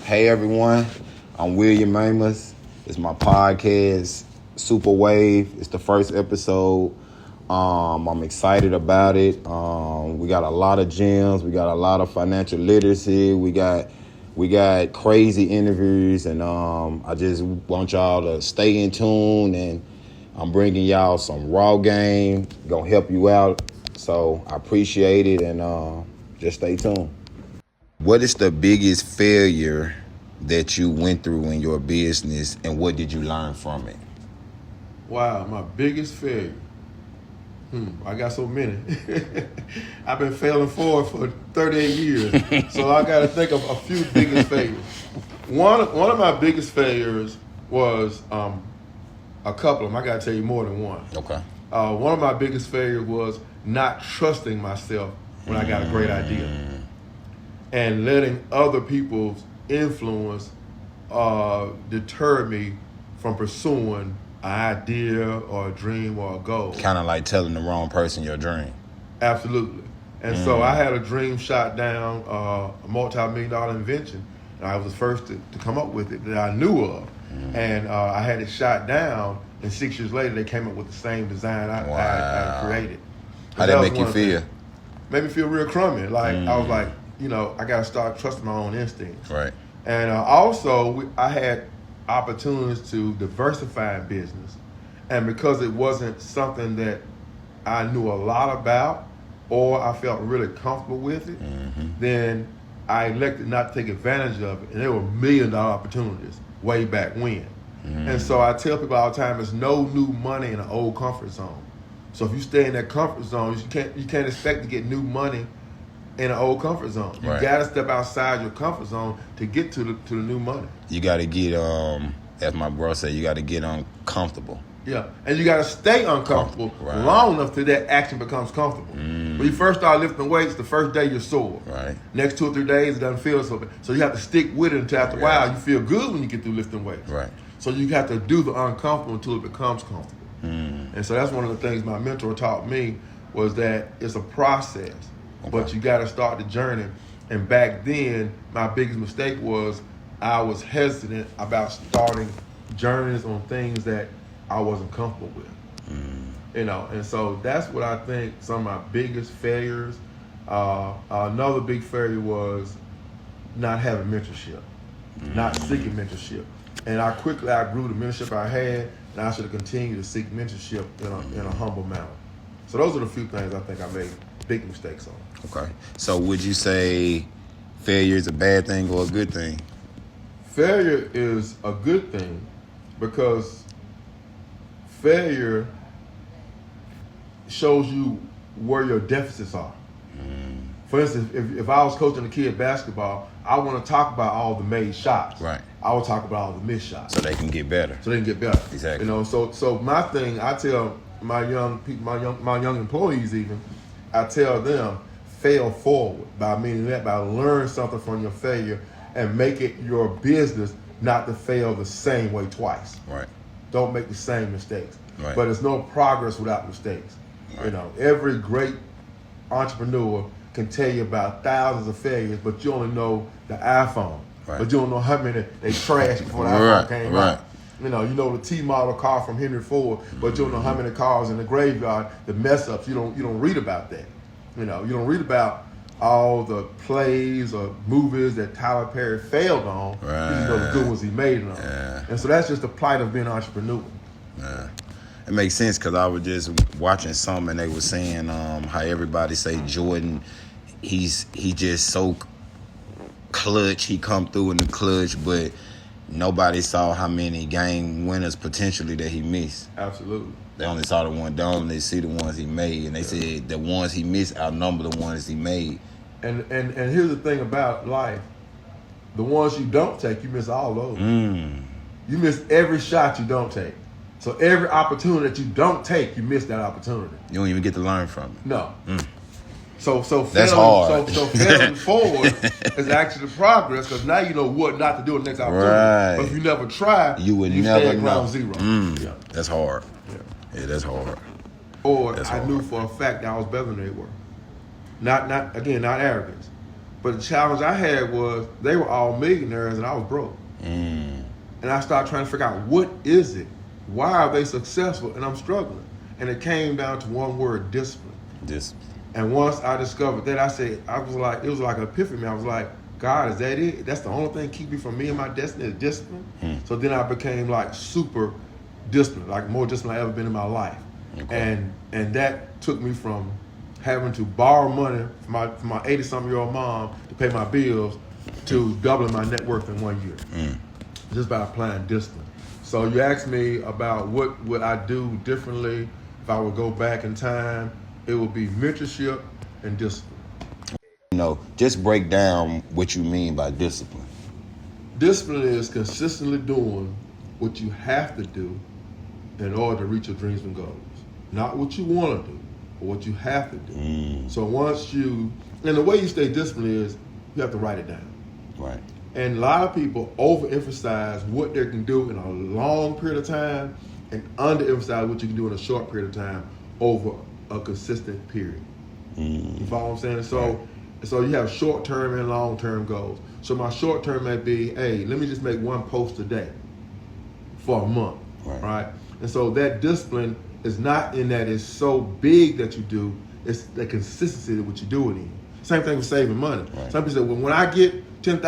Hey everyone, I'm William Amos. It's my podcast, Super Wave. It's the first episode. I'm excited about it. We got a lot of gems. We got a lot of financial literacy. We got crazy interviews, and I just want y'all to stay in tune. And I'm bringing y'all some raw game. Gonna help you out. So I appreciate it, and just stay tuned. What is the biggest failure that you went through in your business, and what did you learn from it? Wow, my biggest failure. I got so many. I've been failing forward for 38 years, so I got to think of a few biggest failures. One of my biggest failures was a couple of them. I got to tell you more than one. Okay. One of my biggest failures was not trusting myself when I got a great idea, and letting other people's influence deter me from pursuing an idea or a dream or a goal. Kind of like telling the wrong person your dream. Absolutely. And so I had a dream shot down, a multi-million-dollar invention, and I was the first to come up with it that I knew of. And I had it shot down, and 6 years later they came up with the same design I created. How'd that make you feel? Made me feel real crummy. Like I was like, I got to start trusting my own instincts. Right. And also, I had opportunities to diversify in business. And because it wasn't something that I knew a lot about or I felt really comfortable with it, then I elected not to take advantage of it. And there were $1 million opportunities way back when. And so I tell people all the time, there's no new money in an old comfort zone. So if you stay in that comfort zone, you can't expect to get new money in an old comfort zone. You got to step outside your comfort zone to get to the new money. You got to get, as my bro said, you got to get uncomfortable. Yeah, and you got to stay uncomfortable long enough till that action becomes comfortable. When you first start lifting weights, the first day you're sore. Right. Next 2 or 3 days, it doesn't feel so bad. So you have to stick with it until after a while you feel good when you get through lifting weights. Right. So you have to do the uncomfortable until it becomes comfortable. And so that's one of the things my mentor taught me, was that it's a process. But you got to start the journey. And back then, my biggest mistake was I was hesitant about starting journeys on things that I wasn't comfortable with. And so that's what I think some of my biggest failures. Another big failure was not having mentorship, not seeking mentorship. And I quickly outgrew the mentorship I had, and I should have continued to seek mentorship in a humble manner. So those are the few things I think I made big mistakes on. Okay. So would you say failure is a bad thing or a good thing? Failure is a good thing because failure shows you where your deficits are. For instance, if I was coaching a kid basketball, I want to talk about all the made shots. Right. I would talk about all the missed shots. So they can get better. Exactly. So my thing, I tell my young people, my young employees even, I tell them, fail forward. By meaning that, by learn something from your failure and make it your business not to fail the same way twice. Right. Don't make the same mistakes. Right. But there's no progress without mistakes. Right. Every great entrepreneur can tell you about thousands of failures, but you only know the iPhone. Right. But you don't know how many they trashed before the iPhone came out. You know the T model car from Henry Ford, but you don't know how many cars in the graveyard, the mess ups. You don't read about that. You don't read about all the plays or movies that Tyler Perry failed on. Right. You know the good ones he made it on. Yeah. And so that's just the plight of being an entrepreneur. Yeah. It makes sense because I was just watching some and they were saying how everybody say Jordan, he just so clutch, he come through in the clutch, but nobody saw how many game winners potentially that he missed. Absolutely. They only saw the one dome, they see the ones he made, and they said the ones he missed outnumber the ones he made. And here's the thing about life. The ones you don't take, you miss all those. You miss every shot you don't take. So every opportunity that you don't take, you miss that opportunity. You don't even get to learn from it. No. So that's failing, hard. So failing forward is actually progress, because now you know what not to do in the next opportunity. Right. But if you never try, you would stay never at know. ground zero. Yeah. That's hard. Yeah, that's hard. Or That's I hard. knew for a fact that I was better than they were. Not arrogance, But the challenge I had was they were all millionaires and I was broke. And I started trying to figure out, what is it? Why are they successful and I'm struggling? And it came down to one word: discipline. And once I discovered that, it was like an epiphany. I was like, God, is that it? That's the only thing keep me from me and my destiny is discipline? So then I became like super disciplined, like more disciplined I've ever been in my life. Okay. And that took me from having to borrow money from my 80-something-year-old mom to pay my bills to doubling my net worth in 1 year. Just by applying discipline. So you asked me about what would I do differently if I would go back in time. It would be mentorship and discipline. Just break down what you mean by discipline. Discipline is consistently doing what you have to do in order to reach your dreams and goals. Not what you want to do, but what you have to do. So and the way you stay disciplined is you have to write it down. Right. And a lot of people overemphasize what they can do in a long period of time and underemphasize what you can do in a short period of time over a consistent period. You follow what I'm saying? So you have short-term and long-term goals. So my short-term may be, hey, let me just make one post a day for a month, right? And so that discipline is not in that it's so big that you do, it's the consistency of what you do it in. Same thing with saving money. Right. Some people say, well, when I get $10,000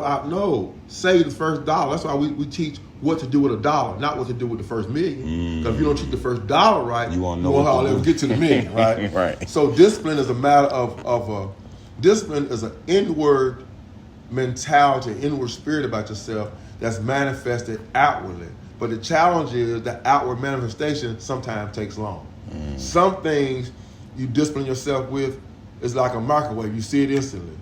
out, no, save the first dollar. That's why we teach what to do with $1, not what to do with the first million. Because if you don't treat the first dollar right, you won't know how to ever get to the million, right? Right. So discipline is a matter discipline is an inward mentality, inward spirit about yourself that's manifested outwardly. But the challenge is the outward manifestation sometimes takes long. Some things you discipline yourself with is like a microwave. You see it instantly,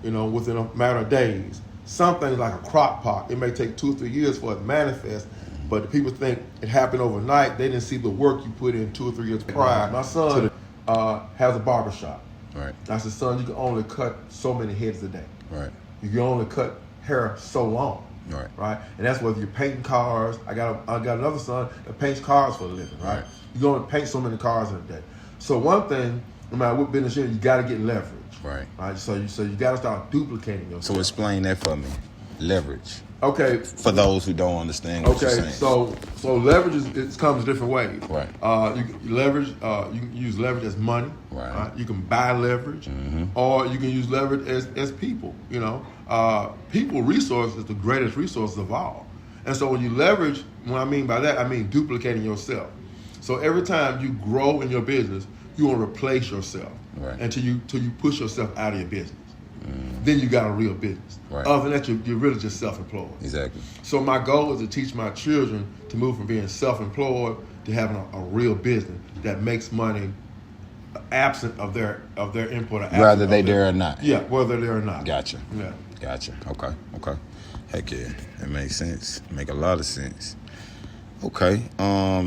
within a matter of days. Some things like a crock pot, it may take 2 or 3 years for it to manifest, but the people think it happened overnight. They didn't see the work you put in 2 or 3 years prior. My son has a barbershop. Right. I said, son, you can only cut so many heads a day. Right. You can only cut hair so long. Right. And that's whether you're painting cars. I got another son that paints cars for a living. Right. You can only paint so many cars in a day. So one thing, no matter what business you're in, you got to get leverage. Right. So you got to start duplicating yourself. So explain that for me. Leverage. Okay. For those who don't understand what you're saying. So leverage it comes different ways. Right. You can use leverage as money. Right. You can buy leverage, or you can use leverage as people. People resource is the greatest resource of all. And so when you leverage, what I mean by that, I mean duplicating yourself. So every time you grow in your business, you want to replace yourself until you push yourself out of your business. Then you got a real business. Right. Other than that, you're really just self-employed. Exactly. So my goal is to teach my children to move from being self-employed to having a real business that makes money absent of their input. Whether they're there or not. Yeah, whether they're or not. Gotcha. Yeah. Gotcha. Okay. Heck yeah. That makes sense. Make a lot of sense. Okay.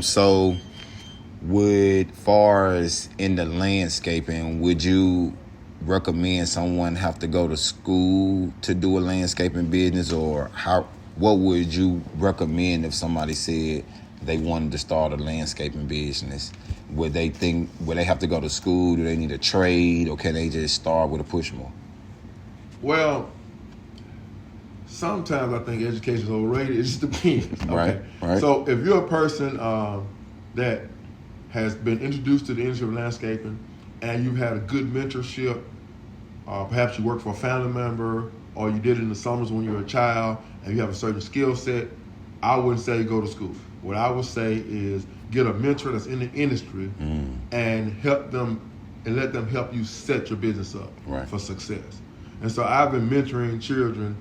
So far as in the landscaping, would you recommend someone have to go to school to do a landscaping business, or what would you recommend if somebody said they wanted to start a landscaping business? Would they have to go to school? Do they need a trade, or can they just start with a push mower? Well, sometimes I think education is overrated. It just depends. Okay? Right. So if you're a person that has been introduced to the industry of landscaping and you've had a good mentorship, perhaps you work for a family member, or you did it in the summers when you were a child and you have a certain skill set, I wouldn't say go to school. What I would say is get a mentor that's in the industry and help them and let them help you set your business up for success. And so I've been mentoring children,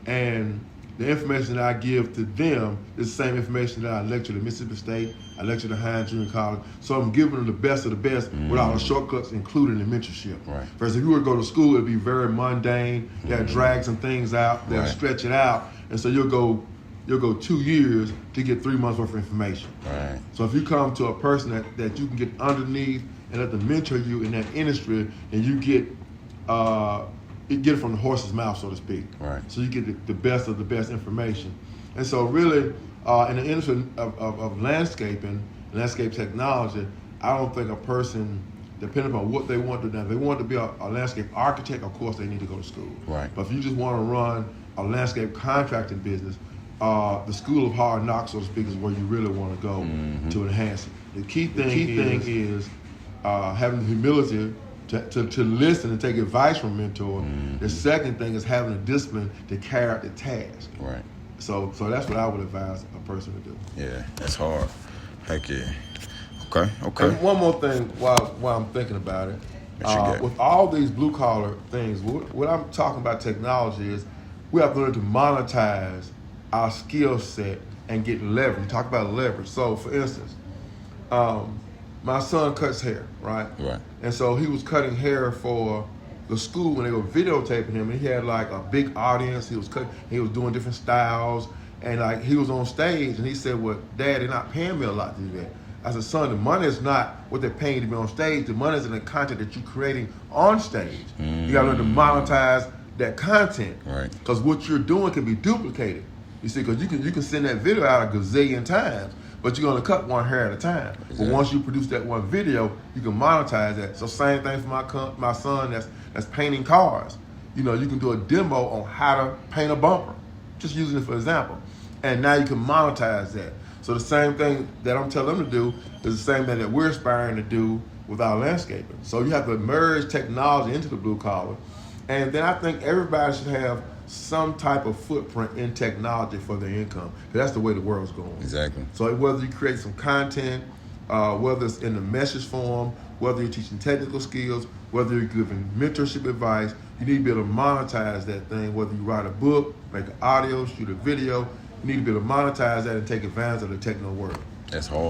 and the information that I give to them is the same information that I lectured at Mississippi State, I lectured at Hines Junior College. So I'm giving them the best of the best with all the shortcuts included in mentorship. Right. Whereas if you were to go to school, it'd be very mundane. They'll drag some things out, they'll stretch it out, and so you'll go 2 years to get 3 months worth of information. Right. So if you come to a person that you can get underneath and let them mentor you in that industry, and you get it from the horse's mouth, so to speak. Right. So you get the best of the best information. And so really, in the industry of landscape technology, I don't think a person depending upon what they want to do. Now, if they want to be a landscape architect, of course, they need to go to school. Right. But if you just want to run a landscape contracting business, the school of hard knocks, so to speak, is where you really want to go to enhance it. The key thing is having the humility to listen and take advice from a mentor. The second thing is having the discipline to carry out the task. Right. So that's what I would advise a person to do. Yeah, that's hard. Heck yeah. Okay. And one more thing while I'm thinking about it. With all these blue collar things, what I'm talking about technology is we have to learn to monetize our skill set and get leverage. You talk about leverage. So for instance, my son cuts hair, right? Right. And so he was cutting hair for the school when they were videotaping him, and he had like a big audience. He was doing different styles, and like he was on stage, and he said, "Well, Dad, they're not paying me a lot to do that." I said, "Son, the money is not what they're paying you to be on stage. The money is in the content that you're creating on stage. You got to learn to monetize that content, right? Because what you're doing can be duplicated. You see, because you can send that video out a gazillion times, but you're gonna cut one hair at a time. Exactly. But once you produce that one video, you can monetize that. So same thing for my son that's painting cars. You know, you can do a demo on how to paint a bumper, just using it for example, and now you can monetize that. So the same thing that I'm telling them to do is the same thing that we're aspiring to do with our landscaping. So you have to merge technology into the blue collar, and then I think everybody should have some type of footprint in technology for their income, because that's the way the world's going. Exactly. So whether you create some content, whether it's in the message form, whether you're teaching technical skills, whether you're giving mentorship advice, you need to be able to monetize that thing. Whether you write a book, make an audio, shoot a video, you need to be able to monetize that and take advantage of the techno world. That's hard.